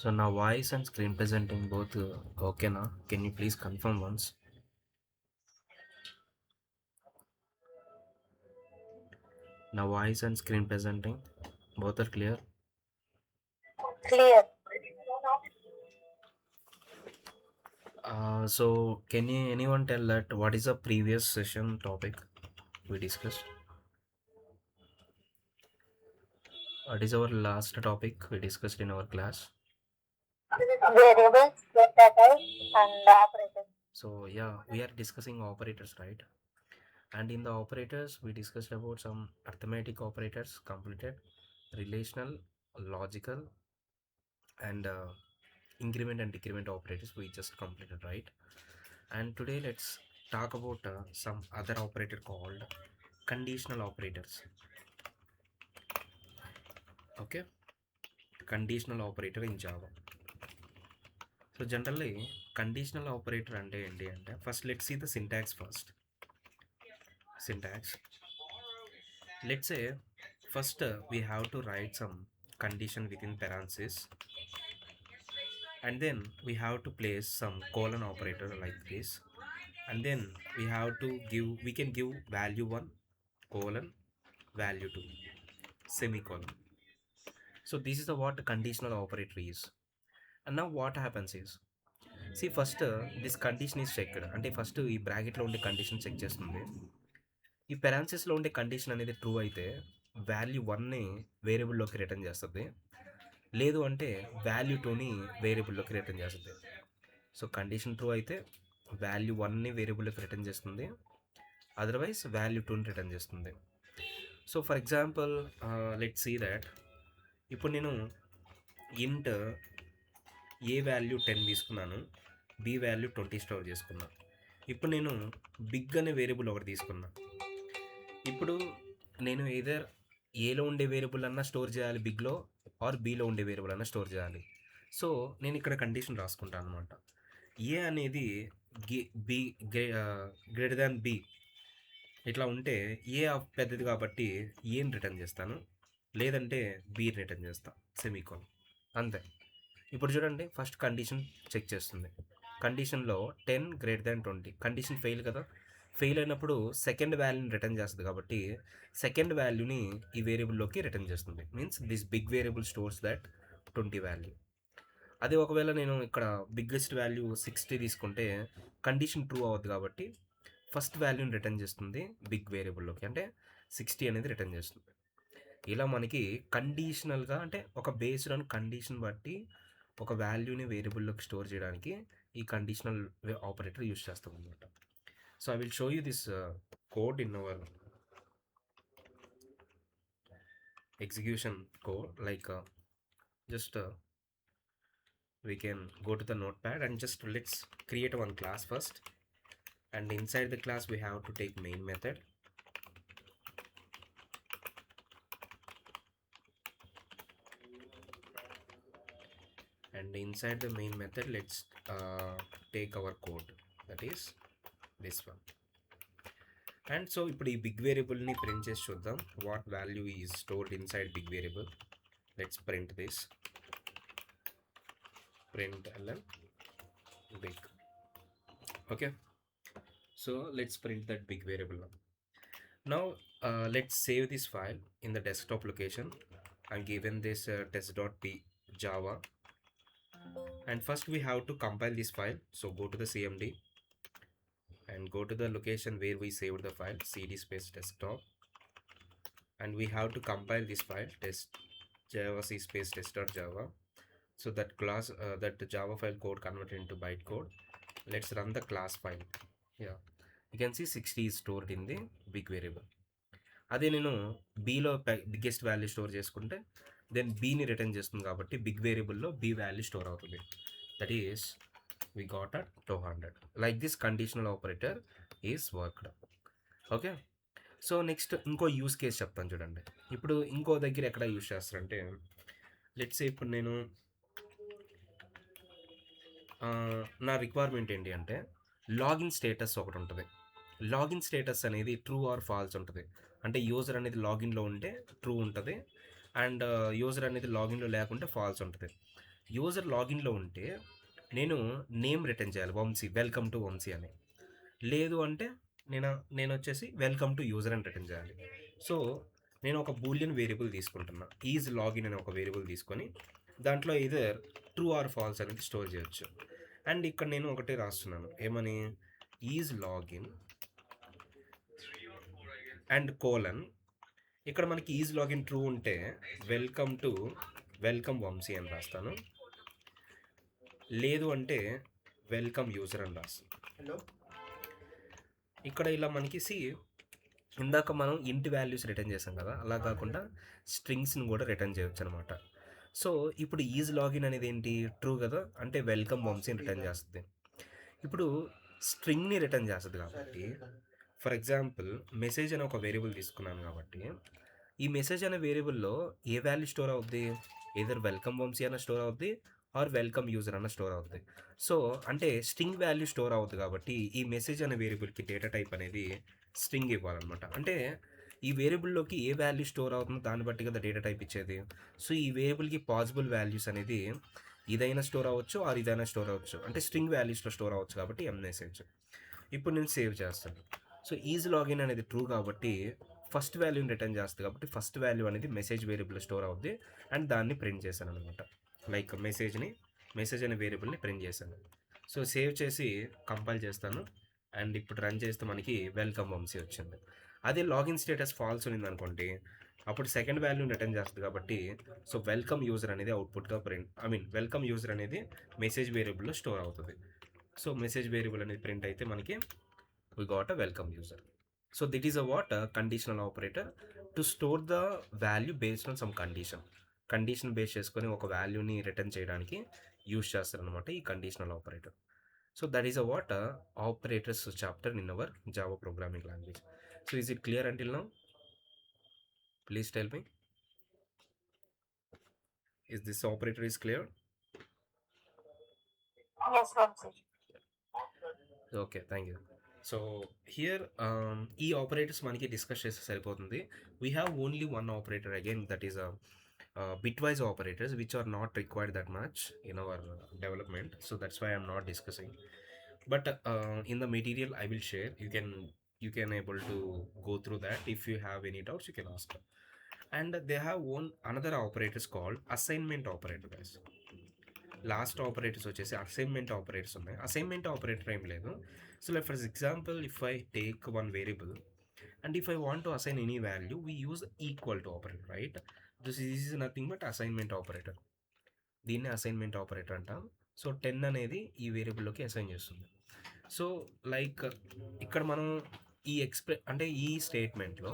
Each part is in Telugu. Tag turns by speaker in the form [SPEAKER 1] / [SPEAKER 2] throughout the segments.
[SPEAKER 1] So now voice and screen presenting both okay na? Can you please confirm once? Now voice and screen presenting both are clear.
[SPEAKER 2] Clear.
[SPEAKER 1] So can anyone tell that what is the previous session topic we discussed? What is our last topic we discussed in our class?
[SPEAKER 2] Variables, data and operators.
[SPEAKER 1] So yeah, we are discussing operators, right? And in the operators, we discussed about some arithmetic operators completed, relational, logical, and increment and decrement operators we just completed, right? And today let's talk about some other operator called conditional operators. Okay, conditional operator in Java. So generally conditional operator ante first let's see the syntax first. Syntax, let's say first we have to write some condition within parentheses, and then we have to place some colon operator like this, and then we can give value 1 colon value 2 semicolon. So this is the what conditional operator is. And now what happens is, see first this condition is checked, అంటే ఫస్ట్ ఈ బ్రాకెట్లో ఉండే కండిషన్ చెక్ చేస్తుంది. ఈ పెరాన్సిస్లో ఉండే కండిషన్ అనేది ట్రూ అయితే వాల్యూ 1ని వేరియబుల్లోకి రిటర్న్ చేస్తుంది, లేదు అంటే వాల్యూ 2ని వేరియబుల్లోకి రిటర్న్ చేస్తుంది. సో కండిషన్ ట్రూ అయితే వాల్యూ 1ని వేరియబుల్లోకి రిటర్న్ చేస్తుంది, అదర్వైజ్ వాల్యూ 2ని రిటర్న్ చేస్తుంది. So for example let see that ఇప్పుడు నేను ఇంట్ ఏ వాల్యూ 10 తీసుకున్నాను, బి వాల్యూ 20 స్టోర్ చేసుకున్నా. ఇప్పుడు నేను బిగ్ అనే వేరియబుల్ ఒకటి తీసుకున్నా. ఇప్పుడు నేను ఏదర్ ఏలో ఉండే వేరియబుల్ అన్నా స్టోర్ చేయాలి బిగ్లో, ఆర్ బీలో ఉండే వేరియబుల్ అన్నా స్టోర్ చేయాలి. సో నేను ఇక్కడ కండిషన్ రాసుకుంటాను అనమాట. ఏ అనేది బి గ్రేటర్ దాన్ బి ఇట్లా ఉంటే ఏ పెద్దది కాబట్టి ఏని రిటర్న్ చేస్తాను, లేదంటే బి రిటర్న్ చేస్తాను సెమీకోన్, అంతే. ఇప్పుడు చూడండి ఫస్ట్ కండిషన్ చెక్ చేస్తుంది. కండిషన్లో 10 గ్రేటర్ దాన్ 20 కండిషన్ ఫెయిల్ కదా, ఫెయిల్ అయినప్పుడు సెకండ్ వాల్యూని రిటర్న్ చేస్తుంది కాబట్టి సెకండ్ వాల్యూని ఈ వేరియబుల్లోకి రిటర్న్ చేస్తుంది. Means this big variable stores that 20 value. అదే ఒకవేళ నేను ఇక్కడ బిగ్గెస్ట్ వాల్యూ 60 తీసుకుంటే కండిషన్ ట్రూ అవుతుంది కాబట్టి ఫస్ట్ వాల్యూని రిటర్న్ చేస్తుంది బిగ్ వేరియబుల్లోకి, అంటే 60 అనేది రిటర్న్ చేస్తుంది. ఇలా మనకి కండిషనల్గా అంటే ఒక బేస్డ్ ఆన్ కండిషన్ బట్టి ఒక వాల్యూని వేరియబుల్లోకి స్టోర్ చేయడానికి ఈ కండిషనల్ ఆపరేటర్ యూస్ చేస్తాం అనమాట. So I will show you this code in our execution code, like just we can go to the notepad and just let's create one class first, and inside the class we have to take main method, and inside the main method let's take our code, that is this one. And so ఇప్పుడు ఈ బిగ్ వేరియబుల్ని ప్రింట్ చేసి చూద్దాం what value is stored inside big variable. Let's print this, print ln big. Okay, so let's print that big variable now. Let's save this file in the desktop location. I'm given this test.p java, and first we have to compile this file. So go to the cmd and go to the location where we saved the file, cd space desktop, and we have to compile this file test java c space test.java. So that class that the java file code converted into bytecode. Let's run the class file. Yeah, you can see 60 is stored in the big variable. అదే నేను బీలో బిగ్గెస్ట్ వాల్యూ స్టోర్ చేసుకుంటే దెన్ బీని రిటర్న్ చేస్తుంది కాబట్టి బిగ్ వేరియబుల్లో బీ వాల్యూ స్టోర్ అవుతుంది. That is we got at 200. Like this conditional operator is worked. Okay, so next ఇంకో యూస్ కేస్ చెప్తాను చూడండి. ఇప్పుడు ఇంకో దగ్గర ఎక్కడ యూస్ చేస్తారంటే, లెట్స్ సే ఇప్పుడు నేను నా రిక్వైర్మెంట్ ఏంటి అంటే లాగిన్ స్టేటస్ ఒకటి ఉంటుంది. లాగిన్ స్టేటస్ అనేది ట్రూ ఆర్ ఫాల్స్ ఉంటుంది. అంటే యూజర్ అనేది లాగిన్లో ఉంటే ట్రూ ఉంటుంది, అండ్ యూజర్ అనేది లాగిన్లో లేకుంటే ఫాల్స్ ఉంటుంది. యూజర్ లాగిన్లో ఉంటే నేను నేమ్ రిటర్న్ చేయాలి, వంశీ, వెల్కమ్ టు వంశీ అని. లేదు అంటే నేను నేను వచ్చేసి వెల్కమ్ టు యూజర్ అని రిటర్న్ చేయాలి. సో నేను ఒక బూలియన్ వేరియబుల్ తీసుకుంటున్నా, ఈజ్ లాగిన్ అనే ఒక వేరియబుల్ తీసుకొని దాంట్లో ఇదర్ ట్రూ ఆర్ ఫాల్స్ అనేది స్టోర్ చేయొచ్చు. అండ్ ఇక్కడ నేను ఒకటి రాస్తున్నాను, ఏమని, ఈజ్ లాగిన్ అండ్ కోలన్. ఇక్కడ మనకి ఈజ్ లాగిన్ ట్రూ ఉంటే వెల్కమ్ వంశీ అని రాస్తాను. లేదు అంటే వెల్కమ్ యూజర్ అని రాస్తాను. ఇక్కడ ఇలా మనకి ఇందాక మనం ఇంటి వాల్యూస్ రిటర్న్ చేసాం కదా, అలా కాకుండా స్ట్రింగ్స్ని కూడా రిటర్న్ చేయొచ్చు అనమాట. సో ఇప్పుడు ఈజ్ లాగిన్ అనేది ఏంటి, ట్రూ కదా, అంటే వెల్కమ్ వంశీని రిటర్న్ చేస్తుంది. ఇప్పుడు స్ట్రింగ్ని రిటర్న్ చేస్తుంది కాబట్టి, ఫర్ ఎగ్జాంపుల్ మెసేజ్ అనే ఒక వేరియబుల్ తీసుకున్నాను కాబట్టి, ఈ మెసేజ్ అనే వేరియబుల్లో ఏ వాల్యూ స్టోర్ అవుద్ది, ఏదర్ వెల్కమ్ వంశీ అన్న స్టోర్ అవుద్ది ఆర్ వెల్కమ్ యూజర్ అన్న స్టోర్ అవుద్ది. సో అంటే స్ట్రింగ్ వాల్యూ స్టోర్ అవుతుంది కాబట్టి ఈ మెసేజ్ అనే వేరియబుల్కి డేటా టైప్ అనేది స్ట్రింగ్ ఇవ్వాలన్నమాట. అంటే ఈ వేరియబుల్లోకి ఏ వాల్యూ స్టోర్ అవుతుందో దాన్ని బట్టి కదా డేటా టైప్ ఇచ్చేది. సో ఈ వేరియబుల్కి పాసిబుల్ వాల్యూస్ అనేది ఇదైనా స్టోర్ అవ్వచ్చు ఆర్ ఇదైనా స్టోర్ అవ్వచ్చు, అంటే స్ట్రింగ్ వాల్యూస్లో స్టోర్ అవ్వచ్చు కాబట్టి ఎం మెసేజ్. ఇప్పుడు నేను సేవ్ చేస్తాను. సో ఈజ్ లాగిన్ అనేది ట్రూ కాబట్టి ఫస్ట్ వాల్యూని రిటర్న్ చేస్తుంది కాబట్టి ఫస్ట్ వాల్యూ అనేది మెసేజ్ వేరియబుల్ స్టోర్ అవుద్ది అండ్ దాన్ని ప్రింట్ చేశాను అనమాట. లైక్ మెసేజ్ అనే వేరియబుల్ని ప్రింట్ చేశాను. సో సేవ్ చేసి కంపైల్ చేస్తాను అండ్ ఇప్పుడు రన్ చేస్తే మనకి వెల్కమ్ వంశీ వచ్చింది. అదే లాగిన్ స్టేటస్ ఫాల్స్ ఉంది అనుకోండి, అప్పుడు సెకండ్ వాల్యూని రిటర్న్ చేస్తుంది కాబట్టి సో వెల్కమ్ యూజర్ అనేది అవుట్పుట్గా వెల్కమ్ యూజర్ అనేది మెసేజ్ వేరియబుల్లో స్టోర్ అవుతుంది. సో మెసేజ్ వేరియబుల్ అనేది ప్రింట్ అయితే మనకి we got a welcome user. So that is a what a conditional operator to store the value based on some condition base చేసుకొని ఒక వాల్యూని రిటర్న్ చేయడానికి యూజ్ చేస్తారనమాట ఈ conditional operator. So that is a what operators chapter in our Java programming language. So is it clear until now? Please tell me, is this operator is clear?
[SPEAKER 2] Yes, Vamsi.
[SPEAKER 1] Okay, thank you. So here ఈ ఆపరేటర్స్ మనకి డిస్కస్ చేస్తే సరిపోతుంది. We have only one operator again, that is bitwise operators which are not required that much in our development, so that's why I'm not discussing. But in the material I will share, you can able to go through that. If you have any doubts you can ask. And they have one another operators called assignment operator guys. Last operators వచ్చేసి అసైన్మెంట్ ఆపరేటర్స్ ఉన్నాయి. అసైన్మెంట్ ఆపరేటర్ ఏం లేదు. So like for example if I take one variable and if I want to assign any value we use equal to operator, right? This is nothing but assignment operator. దీన్ని అసైన్మెంట్ ఆపరేటర్ అంటాం. సో 10 అనేది ఈ వేరియబుల్లోకి అసైన్ చేస్తుంది. సో లైక్ ఇక్కడ మనం అంటే ఈ స్టేట్మెంట్లో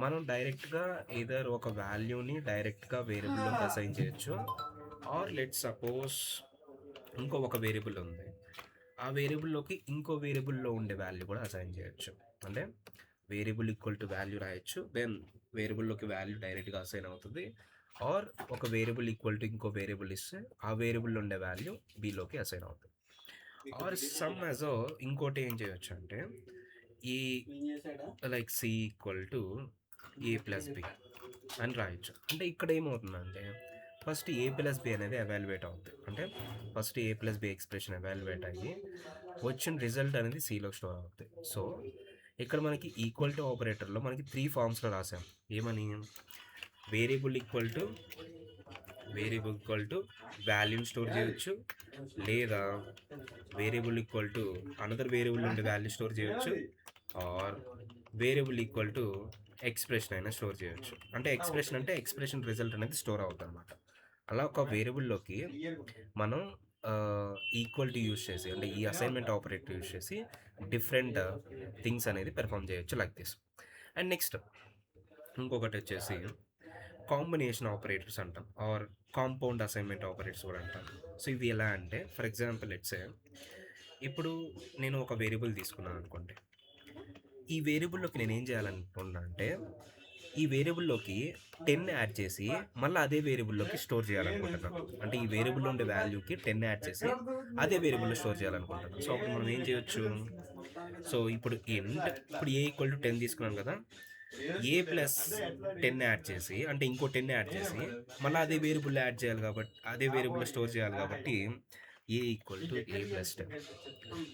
[SPEAKER 1] మనం డైరెక్ట్గా ఏదర్ ఒక వాల్యూని డైరెక్ట్గా వేరియబుల్లోకి అసైన్ చేయొచ్చు, ఆర్ లెట్ సపోజ్ ఒక వేరియబుల్ ఉంది, ఆ వేరియబుల్లోకి ఇంకో వేరియబుల్లో ఉండే వాల్యూ కూడా అసైన్ చేయొచ్చు. అంటే వేరియబుల్ ఈక్వల్ టు వాల్యూ రాయొచ్చు, దెన్ వేరియబుల్లోకి వాల్యూ డైరెక్ట్గా అసైన్ అవుతుంది, ఆర్ ఒక వేరియబుల్ ఈక్వల్ టు ఇంకో వేరియబుల్ ఇస్తే ఆ వేరియబుల్లో ఉండే వాల్యూ బీలోకి అసైన్ అవుతుంది. ఆర్ సమ్ యాజ్ ఇంకోటి ఏం చేయొచ్చు అంటే ఈ like c equal to a plus b అని రాయొచ్చు. అంటే ఇక్కడ ఏమవుతుందంటే ఫస్ట్ ఏ ప్లస్ బి అనేది ఎవాల్యుయేట్ అవుతుంది. అంటే first a plus b expression evaluate అయ్యి వచ్చిన రిజల్ట్ అనేది సిలో స్టోర్ అవుతుంది. సో ఇక్కడ మనకి ఈక్వల్ టు ఆపరేటర్లో మనకి 3 ఫార్మ్స్లో రాసాం. ఏమని, వేరియబుల్ ఈక్వల్ టు వాల్యూని స్టోర్ చేయొచ్చు, లేదా variable equal to another variable నుండి వాల్యూ స్టోర్ చేయొచ్చు, or variable equal to expression అయినా స్టోర్ చేయొచ్చు. అంటే ఎక్స్ప్రెషన్ రిజల్ట్ అనేది స్టోర్ అవుతుంది అనమాట. అలా ఒక వేరియబుల్లోకి మనం ఈక్వల్ టు యూజ్ చేసి, అంటే ఈ అసైన్మెంట్ ఆపరేటర్ యూజ్ చేసి డిఫరెంట్ థింగ్స్ అనేది పెర్ఫామ్ చేయొచ్చు లైక్ దిస్. అండ్ నెక్స్ట్ ఇంకొకటి వచ్చేసి కాంబినేషన్ ఆపరేటర్స్ అంటాం, ఆర్ కాంపౌండ్ అసైన్మెంట్ ఆపరేటర్స్ కూడా అంటాం. సో ఇవి ఎలా అంటే ఫర్ ఎగ్జాంపుల్ లెట్సే ఇప్పుడు నేను ఒక వేరియబుల్ తీసుకున్నాను అనుకోండి, ఈ వేరియబుల్లోకి నేను ఏం చేయాలనుకున్నా అంటే ఈ వేరియబుల్లోకి 10 యాడ్ చేసి మళ్ళీ అదే వేరియబుల్లోకి స్టోర్ చేయాలనుకుంటున్నాను. అంటే ఈ వేరియబుల్లో ఉండే వాల్యూకి 10 యాడ్ చేసి అదే వేరియబుల్లో స్టోర్ చేయాలనుకుంటున్నాను. సో అప్పుడు మనం ఏం చేయొచ్చు, సో ఇప్పుడు ఏ ఈక్వల్ టు 10 తీసుకున్నాం కదా, ఏ ప్లస్ 10 యాడ్ చేసి, అంటే ఇంకో 10 యాడ్ చేసి మళ్ళీ అదే వేరియబుల్ యాడ్ చేయాలి కాబట్టి, అదే వేరియబుల్ స్టోర్ చేయాలి కాబట్టి ఏ ఈక్వల్ టు ఏ ప్లస్ 10.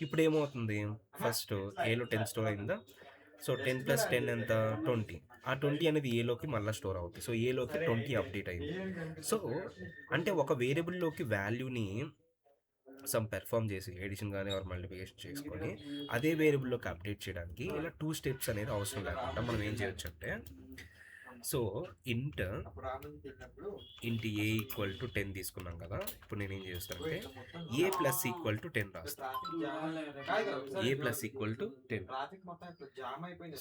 [SPEAKER 1] ఇప్పుడు ఏమవుతుంది, ఫస్ట్ ఏలో 10 స్టోర్ అయిందా, సో 10 ప్లస్ 10 ఎంత, 20. ఆ 20 అనేది ఏలోకి మళ్ళీ స్టోర్ అవుతుంది, సో ఏలోకి 20 అప్డేట్ అయింది. సో అంటే ఒక వేరియబుల్లోకి వాల్యూని సమ్ పెర్ఫామ్ చేసి ఎడిషన్ కానీ ఆర్ మల్టిప్లికేషన్ చేసుకొని అదే వేరియబుల్లోకి అప్డేట్ చేయడానికి ఇలా 2 స్టెప్స్ అనేది అవసరం లేకుండా మనం ఏం చేయొచ్చు అంటే, సో ఇంట్ ఏ ఈక్వల్ టు 10 తీసుకున్నాం కదా, ఇప్పుడు నేను ఏం చేస్తానంటే ఏ ప్లస్ ఈక్వల్ టు 10 రాస్తాను. A plus equal to 10.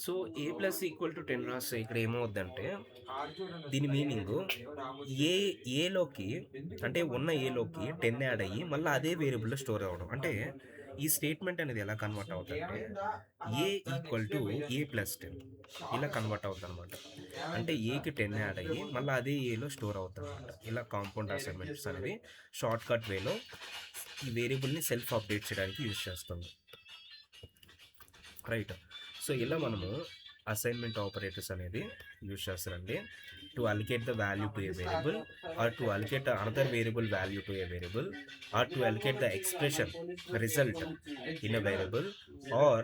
[SPEAKER 1] So A plus equal to 10 రాస్తే ఇక్కడ ఏమవుద్దంటే, దీని మీనింగ్ ఏలోకి అంటే ఉన్న ఏలోకి 10 యాడ్ అయ్యి మళ్ళీ అదే వేరియబుల్లో స్టోర్ అవ్వడం. అంటే ఈ స్టేట్మెంట్ అనేది ఎలా కన్వర్ట్ అవుతుందంటే ఏ ఈక్వల్ టు ఏ ప్లస్ 10 ఇలా కన్వర్ట్ అవుతుంది అనమాట. అంటే ఏకి 10 యాడ్ అయ్యి మళ్ళీ అదే ఏలో స్టోర్ అవుతుంది అనమాట. ఇలా కాంపౌండ్ అసైన్మెంట్స్ అనేది షార్ట్ కట్ వేలో ఈ వేరియబుల్ని సెల్ఫ్ అప్డేట్ చేయడానికి యూజ్ చేస్తుంది, రైట్. సో ఇలా మనము అసైన్మెంట్ ఆపరేటర్స్ అనేది యూజ్ చేస్తారండి to allocate the value to a variable, or to allocate another variable value to a variable, or to allocate the expression result in a variable, or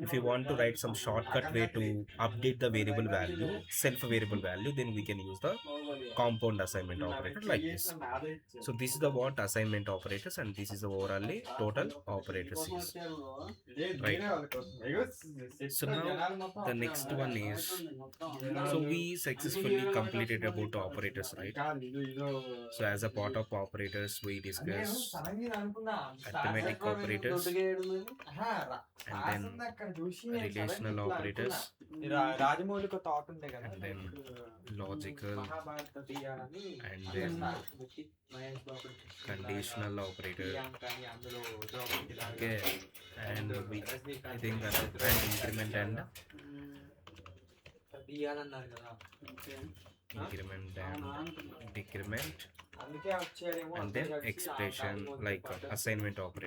[SPEAKER 1] if you want to write some shortcut way to update the variable value, self variable value, then we can use the compound assignment operator like this. So this is the what assignment operators, and this is the overall total operators is, right. So now the next one is, so we successfully completed about operators, right. So as a part of operators we discuss arithmetic operators, and then relational operators, and then logical, and then conditional operator, okay, and we, I think that, and increment and increment and decrement, and then expression like assignment operator.